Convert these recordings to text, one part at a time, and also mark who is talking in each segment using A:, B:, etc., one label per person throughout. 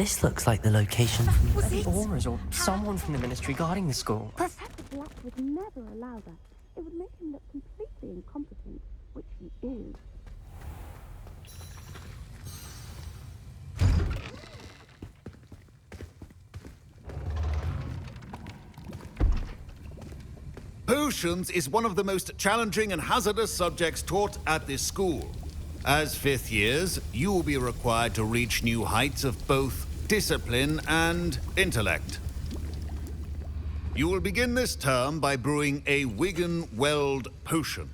A: This looks like the location from
B: The auras or someone from the ministry guarding the school.
C: Professor Black would never allow that. It would make him look completely incompetent, which he is.
D: Potions is one of the most challenging and hazardous subjects taught at this school. As fifth years, you will be required to reach new heights of both discipline and intellect. You will begin this term by brewing a Wiggen-Weld potion.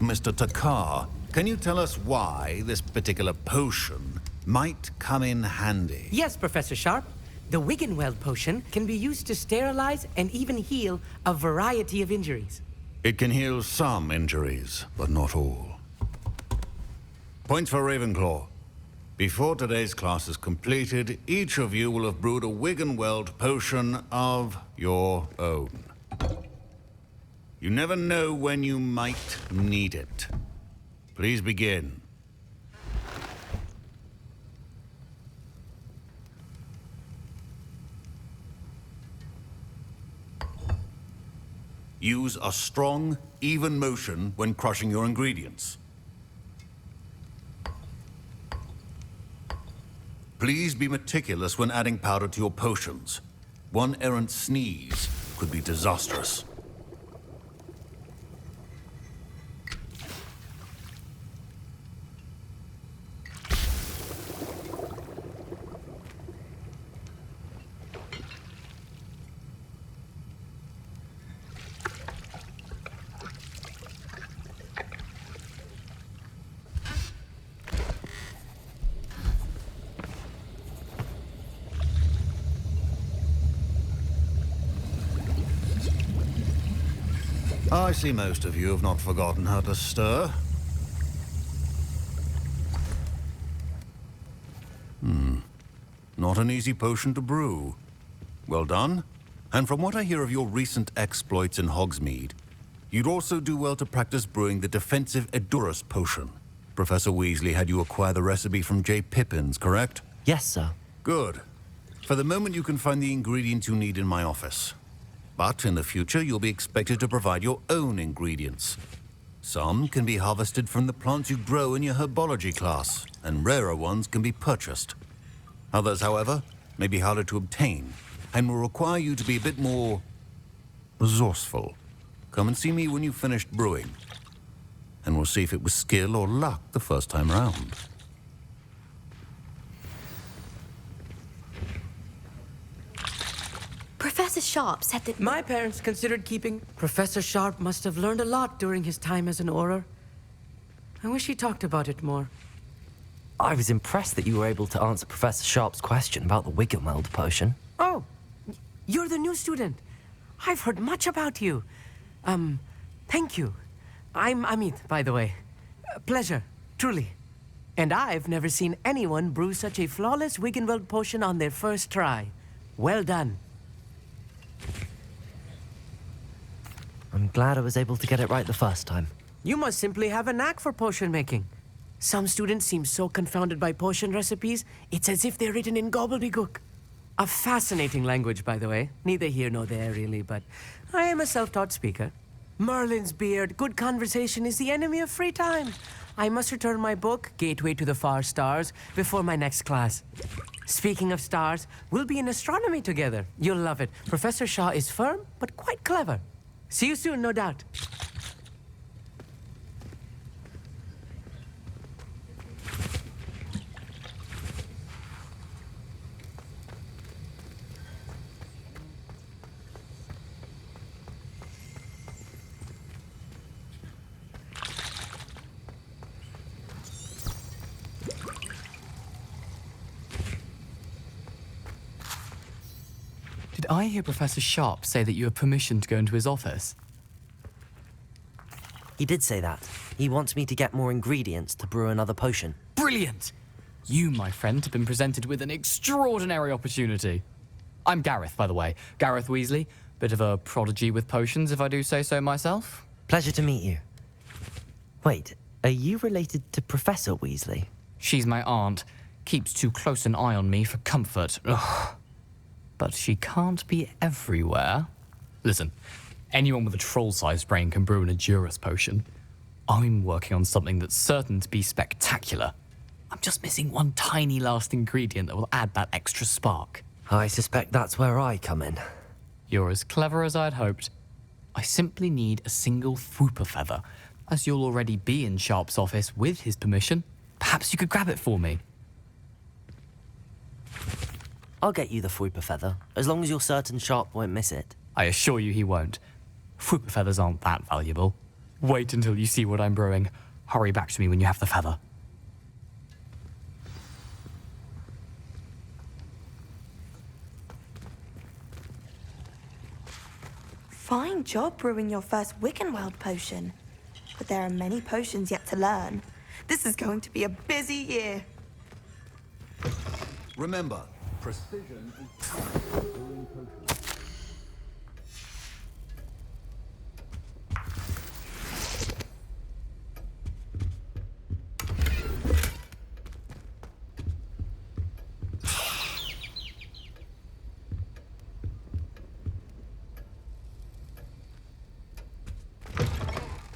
D: Mr. Takar, can you tell us why this particular potion might come in handy?
E: Yes, Professor Sharp. The Wiggen-Weld potion can be used to sterilize and even heal a variety of injuries.
D: It can heal some injuries, but not all. Points for Ravenclaw. Before today's class is completed, each of you will have brewed a Wiggen-Weld potion of your own. You never know when you might need it. Please begin. Use a strong, even motion when crushing your ingredients. Please be meticulous when adding powder to your potions. One errant sneeze could be disastrous. I see most of you have not forgotten how to stir. Not an easy potion to brew. Well done. And from what I hear of your recent exploits in Hogsmeade, you'd also do well to practice brewing the defensive Edurus potion. Professor Weasley had you acquire the recipe from J. Pippin's, correct?
A: Yes, sir.
D: Good. For the moment, you can find the ingredients you need in my office. But in the future, you'll be expected to provide your own ingredients. Some can be harvested from the plants you grow in your herbology class, and rarer ones can be purchased. Others, however, may be harder to obtain, and will require you to be a bit more resourceful. Come and see me when you've finished brewing, and we'll see if it was skill or luck the first time round.
F: Professor Sharp said that...
E: My parents considered keeping... Professor Sharp must have learned a lot during his time as an Auror. I wish he talked about it more.
A: I was impressed that you were able to answer Professor Sharp's question about the Wiggen-Weld potion.
E: Oh, you're the new student. I've heard much about you. Thank you. I'm Amit, by the way. Pleasure, truly. And I've never seen anyone brew such a flawless Wiggen-Weld potion on their first try. Well done.
A: I'm glad I was able to get it right the first time.
E: You must simply have a knack for potion making. Some students seem so confounded by potion recipes, it's as if they're written in gobbledygook. A fascinating language, by the way. Neither here nor there, really, but I am a self-taught speaker. Merlin's beard, good conversation is the enemy of free time. I must return my book, Gateway to the Far Stars, before my next class. Speaking of stars, we'll be in astronomy together. You'll love it. Professor Shaw is firm, but quite clever. See you soon, no doubt.
G: Did I hear Professor Sharp say that you have permission to go into his office?
A: He did say that. He wants me to get more ingredients to brew another potion.
G: Brilliant! You, my friend, have been presented with an extraordinary opportunity. I'm Gareth, by the way. Gareth Weasley. Bit of a prodigy with potions, if I do say so myself.
A: Pleasure to meet you. Wait, are you related to Professor Weasley?
G: She's my aunt. keeps too close an eye on me for comfort. Ugh. But she can't be everywhere. Listen, anyone with a troll-sized brain can brew an Endurance potion. I'm working on something that's certain to be spectacular. I'm just missing one tiny last ingredient that will add that extra spark.
A: I suspect that's where I come in.
G: You're as clever as I'd hoped. I simply need a single Fwooper feather. As you'll already be in Sharp's office with his permission, perhaps you could grab it for me.
A: I'll get you the Fwooper feather, as long as you're certain Sharp won't miss it.
G: I assure you he won't. Fwooper feathers aren't that valuable. Wait until you see what I'm brewing. Hurry back to me when you have the feather.
F: Fine job brewing your first Wickenweld potion. But there are many potions yet to learn. This is going to be a busy year.
D: Remember, precision is brewing potions.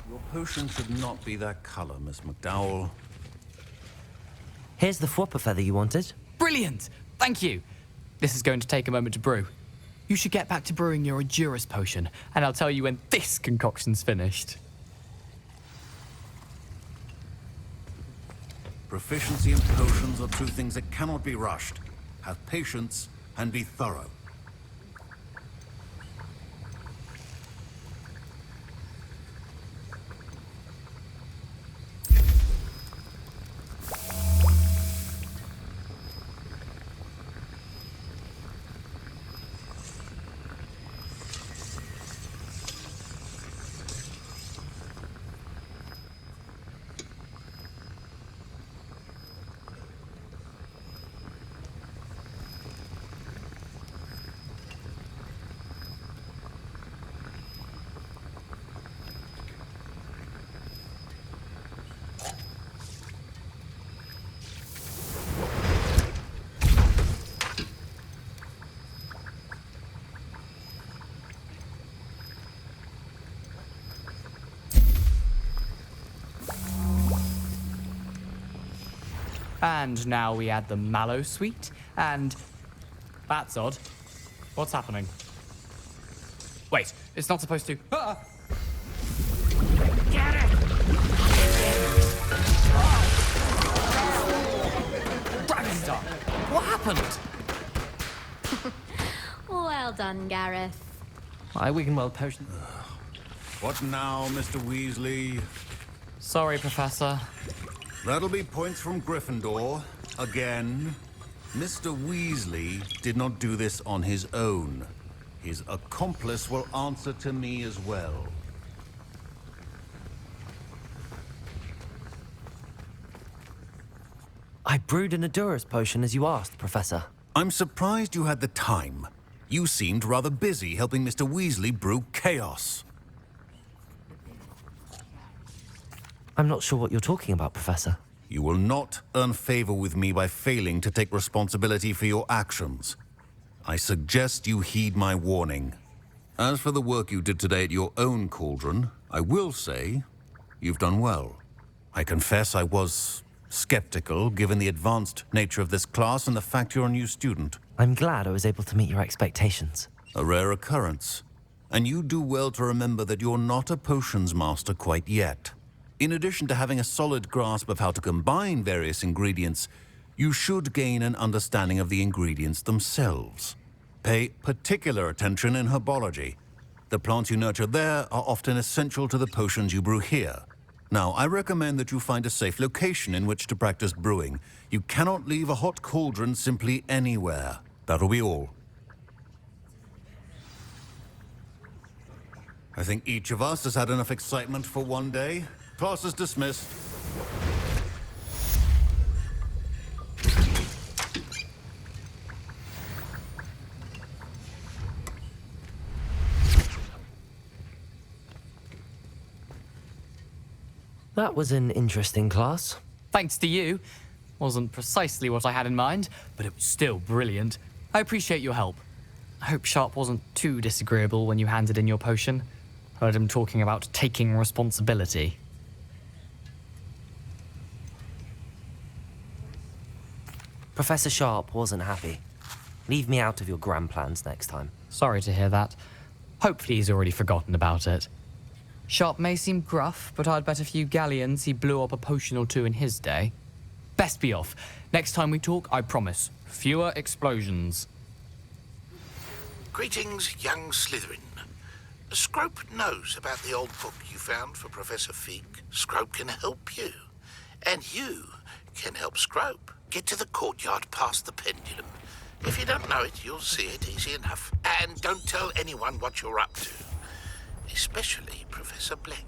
D: Your potion should not be that color, Miss McDowell.
A: Here's the Fwooper feather you wanted.
G: Brilliant! Thank you! This is going to take a moment to brew. You should get back to brewing your Endurance potion, and I'll tell you when this concoction's finished.
D: Proficiency in potions are two things that cannot be rushed. Have patience and be thorough.
G: And now we add the mallow sweet, and... That's odd. What's happening? Wait, it's not supposed to... Ah! Get it! Dragon's what happened?
H: Well done, Gareth.
B: My Wiggenweld potion.
D: What now, Mr. Weasley?
G: Sorry, Professor.
D: That'll be points from Gryffindor. Again. Mr. Weasley did not do this on his own. His accomplice will answer to me as well.
A: I brewed an Endurance potion as you asked, Professor.
D: I'm surprised you had the time. You seemed rather busy helping Mr. Weasley brew chaos.
A: I'm not sure what you're talking about, Professor.
D: You will not earn favor with me by failing to take responsibility for your actions. I suggest you heed my warning. As for the work you did today at your own cauldron, I will say you've done well. I confess I was skeptical, given the advanced nature of this class and the fact you're a new student.
A: I'm glad I was able to meet your expectations.
D: A rare occurrence. And you do well to remember that you're not a potions master quite yet. In addition to having a solid grasp of how to combine various ingredients, you should gain an understanding of the ingredients themselves. Pay particular attention in herbology. The plants you nurture there are often essential to the potions you brew here. Now, I recommend that you find a safe location in which to practice brewing. You cannot leave a hot cauldron simply anywhere. That'll be all. I think each of us has had enough excitement for one day. Class is dismissed.
A: That was an interesting class.
G: Thanks to you. Wasn't precisely what I had in mind, but it was still brilliant. I appreciate your help. I hope Sharp wasn't too disagreeable when you handed in your potion. Heard him talking about taking responsibility.
A: Professor Sharp wasn't happy. Leave me out of your grand plans next time.
G: Sorry to hear that. Hopefully he's already forgotten about it. Sharp may seem gruff, but I'd bet a few galleons he blew up a potion or two in his day. Best be off. Next time we talk, I promise, fewer explosions.
I: Greetings, young Slytherin. Scrope knows about the old book you found for Professor Fig. Scrope can help you. And you can help Scrope. Get to the courtyard past the pendulum. If you don't know it, you'll see it easy enough. And don't tell anyone what you're up to. Especially Professor Blank.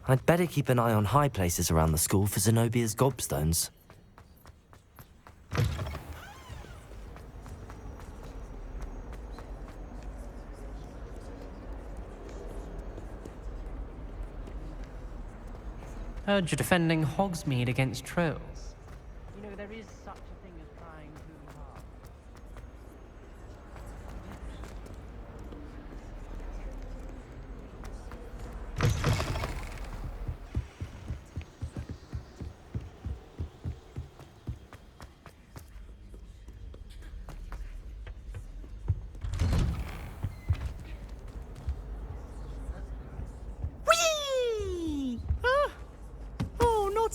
A: I'd better keep an eye on high places around the school for Zenobia's gobstones.
B: Heard you're defending Hogsmeade against trolls. You know, there is such a thing as trying too hard.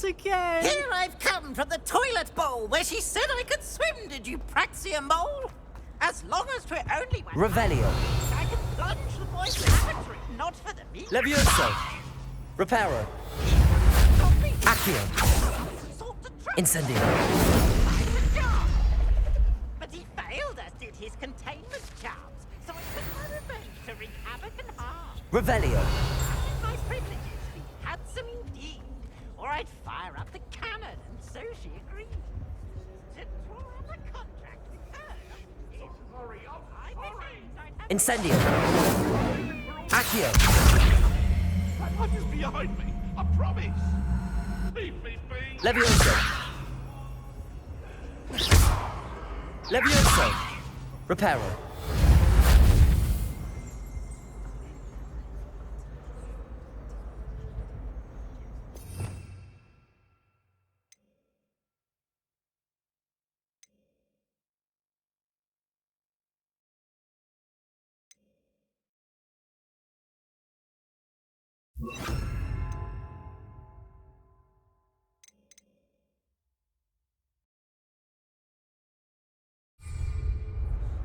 J: Again. Here I've come from the toilet bowl where she said I could swim, did you praxia mole? As long as we're only one
A: Revelio.
J: I can plunge the boy's lavatory, not for the meat.
A: Levioso. Reparo. Accio. Incendio.
J: But he failed us, did his containment charms, so I took my revenge to wreak havoc and harm.
A: Revelio.
J: My privileges, be handsome indeed. Or I'd fire up the cannon, and so she agreed. To draw up a contract with her.
A: Incendio. Accio.
I: My life is behind me, I promise. Leave me be.
A: Levioso. Levioso. Reparo.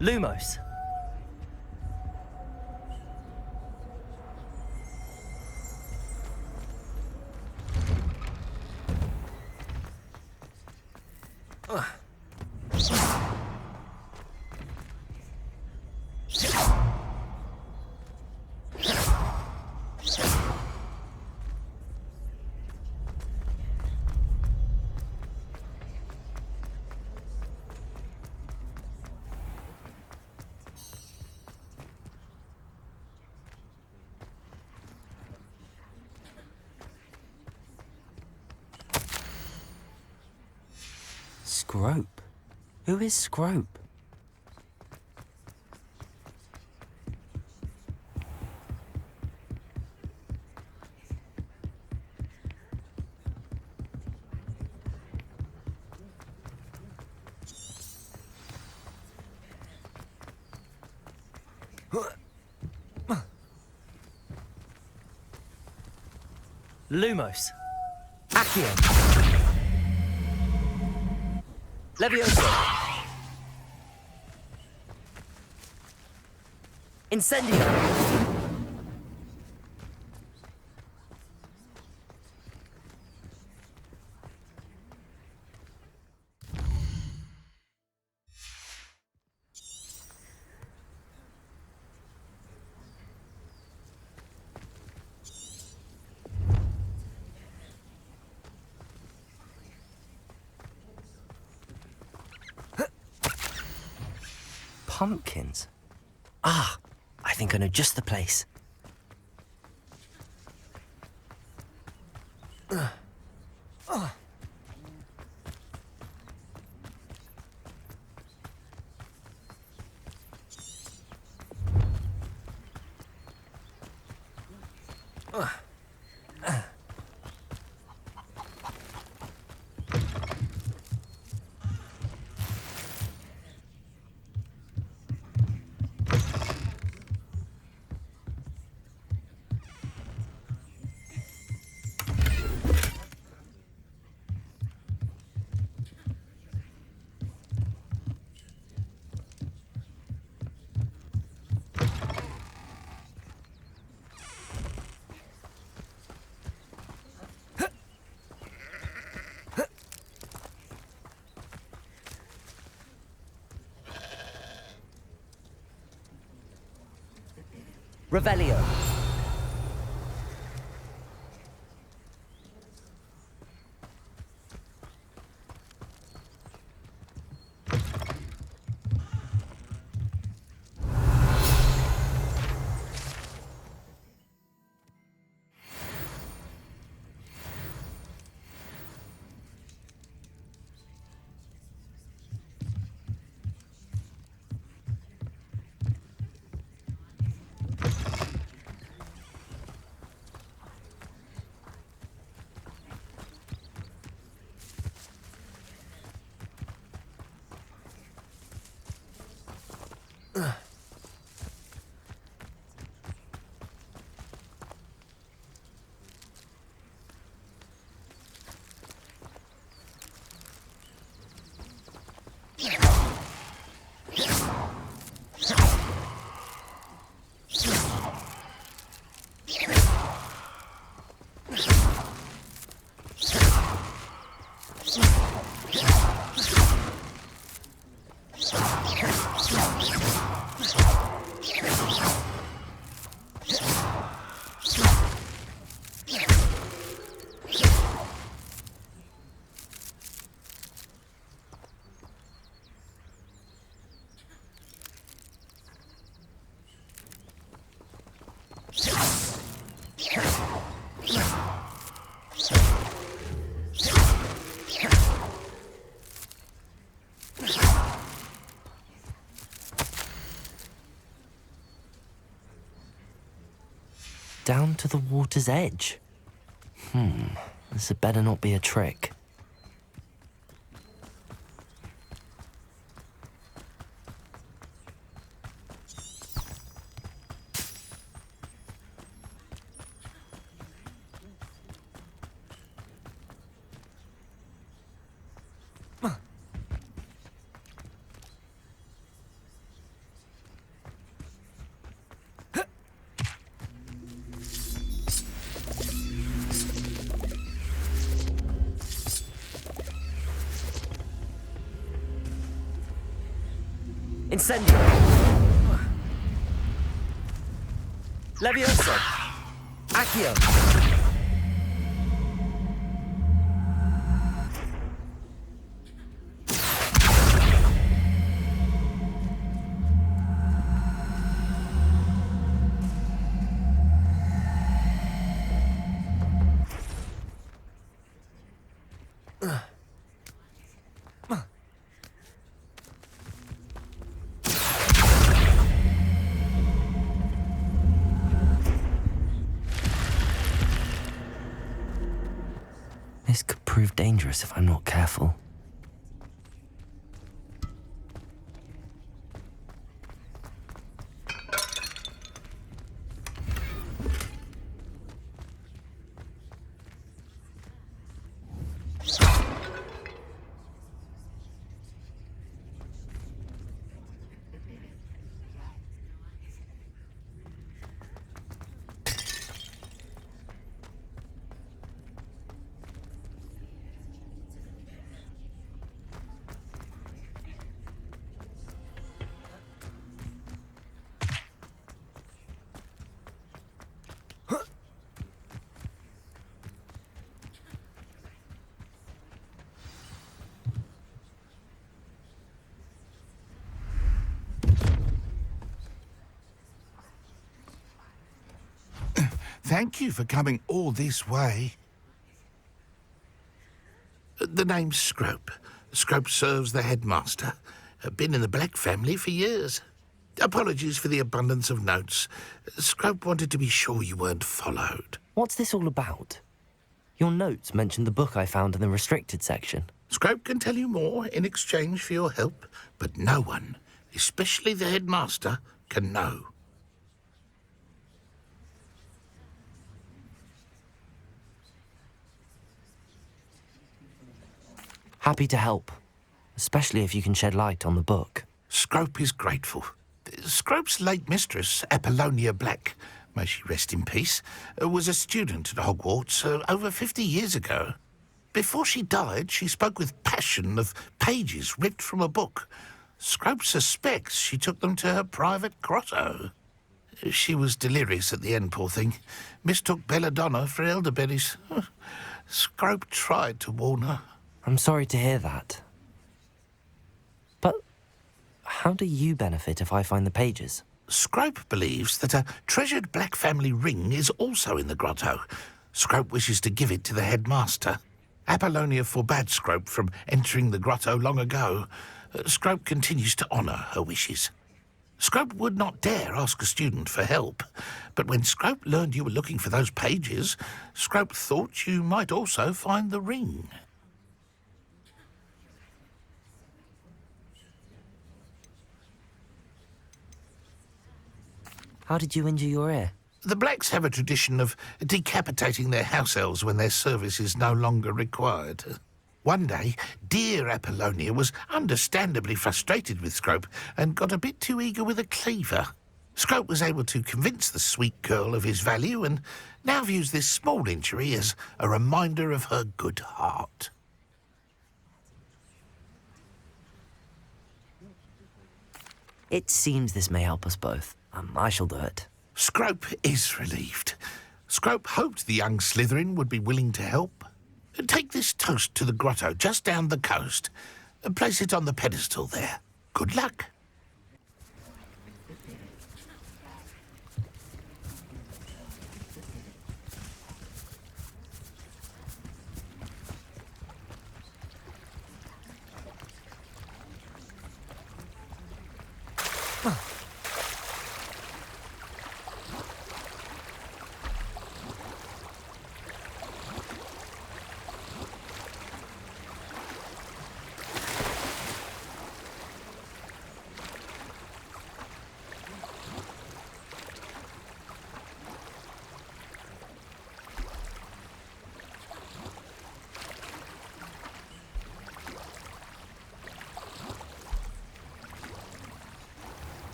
A: Lumos. Scrope? Who is Scrope? Lumos. Accio. Levioso. Incendio. Pumpkins. Ah, I think I know just the place. Revelio. Down to the water's edge. This had better not be a trick. Incendio! Levioso! Accio! This could prove dangerous if I'm not careful.
I: Thank you for coming all this way. The name's Scrope. Scrope serves the headmaster. Been in the Black family for years. Apologies for the abundance of notes. Scrope wanted to be sure you weren't followed.
A: What's this all about? Your notes mentioned the book I found in the restricted section.
I: Scrope can tell you more in exchange for your help, but no one, especially the headmaster, can know.
A: Happy to help, especially if you can shed light on the book.
I: Scrope is grateful. Scrope's late mistress, Apollonia Black, may she rest in peace, was a student at Hogwarts over 50 years ago. Before she died, she spoke with passion of pages ripped from a book. Scrope suspects she took them to her private grotto. She was delirious at the end, poor thing. Mistook belladonna for elderberries. Scrope tried to warn her.
A: I'm sorry to hear that. But how do you benefit if I find the pages?
I: Scrope believes that a treasured Black family ring is also in the grotto. Scrope wishes to give it to the headmaster. Apollonia forbade Scrope from entering the grotto long ago. Scrope continues to honour her wishes. Scrope would not dare ask a student for help, but when Scrope learned you were looking for those pages, Scrope thought you might also find the ring.
A: How did you injure your ear?
I: The Blacks have a tradition of decapitating their house elves when their service is no longer required. One day, dear Apollonia was understandably frustrated with Scrope and got a bit too eager with a cleaver. Scrope was able to convince the sweet girl of his value and now views this small injury as a reminder of her good heart.
A: It seems this may help us both. I shall do it.
I: Scrope is relieved. Scrope hoped the young Slytherin would be willing to help. Take this toast to the grotto just down the coast and place it on the pedestal there. Good luck.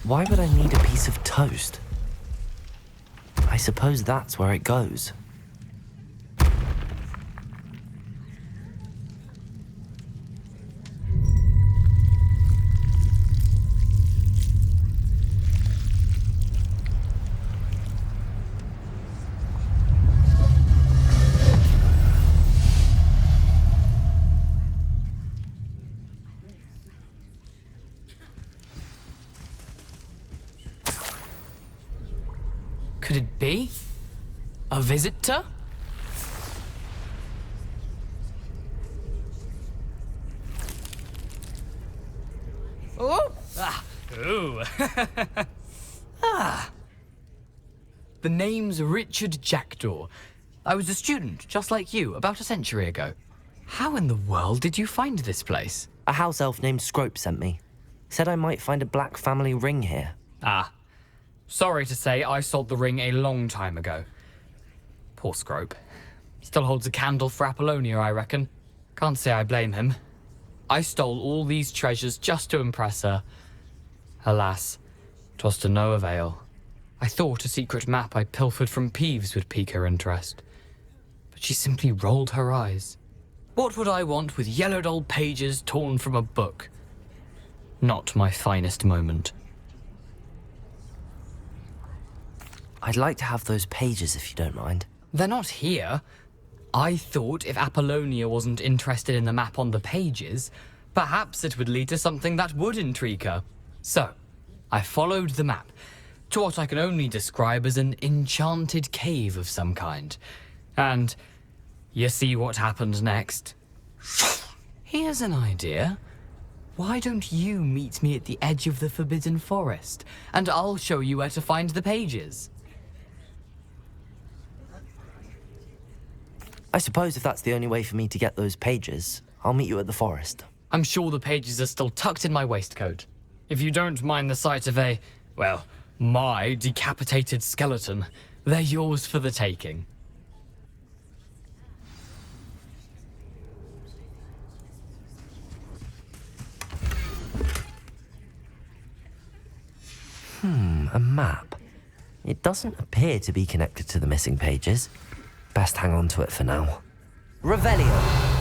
A: Why would I need a piece of toast? I suppose that's where it goes.
G: Could it be? A visitor? Oh! Ah! Ooh! Ah! The name's Richard Jackdaw. I was a student, just like you, about a century ago. How in the world did you find this place?
A: A house elf named Scrope sent me. Said I might find a Black family ring here.
G: Ah. Sorry to say, I sold the ring a long time ago. Poor Scrope. Still holds a candle for Apollonia, I reckon. Can't say I blame him. I stole all these treasures just to impress her. Alas, 'twas to no avail. I thought a secret map I pilfered from Peeves would pique her interest. But she simply rolled her eyes. What would I want with yellowed old pages torn from a book? Not my finest moment.
A: I'd like to have those pages if you don't mind.
G: They're not here. I thought if Apollonia wasn't interested in the map on the pages, perhaps it would lead to something that would intrigue her. So, I followed the map to what I can only describe as an enchanted cave of some kind. And you see what happened next? Here's an idea. Why don't you meet me at the edge of the Forbidden Forest, and I'll show you where to find the pages?
A: I suppose if that's the only way for me to get those pages, I'll meet you at the forest.
G: I'm sure the pages are still tucked in my waistcoat. If you don't mind the sight of a, well, my decapitated skeleton, they're yours for the taking.
A: A map. It doesn't appear to be connected to the missing pages. Best hang on to it for now. Revelio!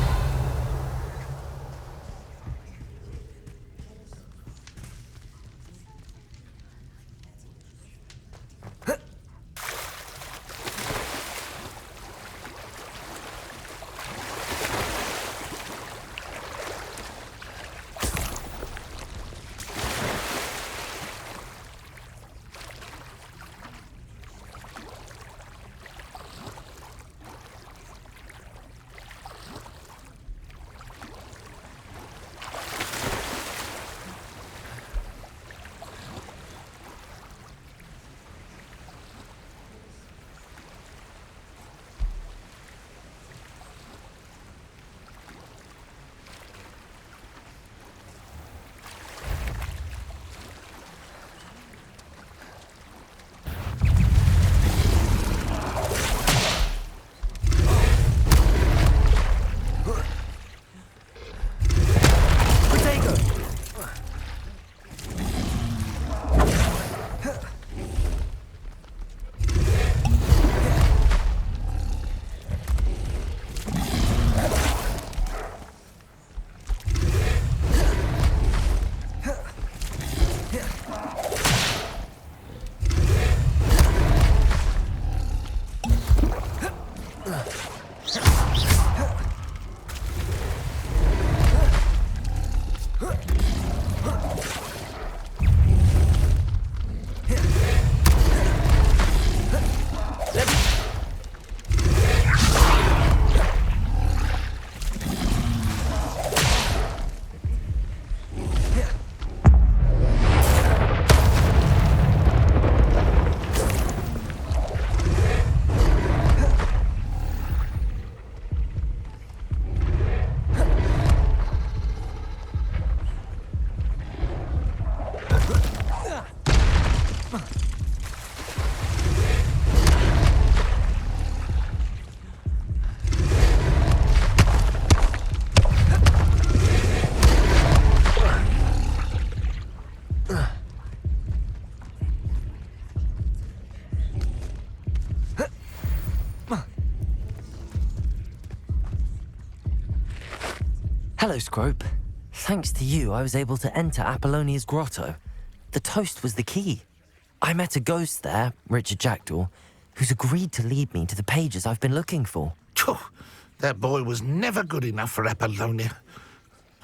A: Hello, Scrope. Thanks to you, I was able to enter Apollonia's grotto. The toast was the key. I met a ghost there, Richard Jackdaw, who's agreed to lead me to the pages I've been looking for.
I: Phew, that boy was never good enough for Apollonia.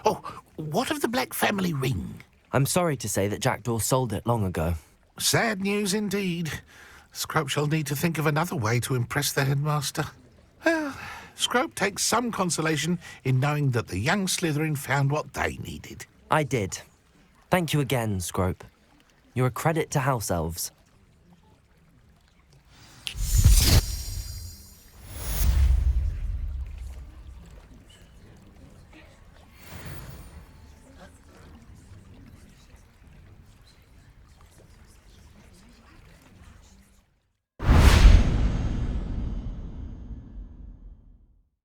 I: Oh, what of the Black family ring?
A: I'm sorry to say that Jackdaw sold it long ago.
I: Sad news indeed. Scrope shall need to think of another way to impress the headmaster. Well, Scrope takes some consolation in knowing that the young Slytherin found what they needed.
A: I did. Thank you again, Scrope. You're a credit to House Elves.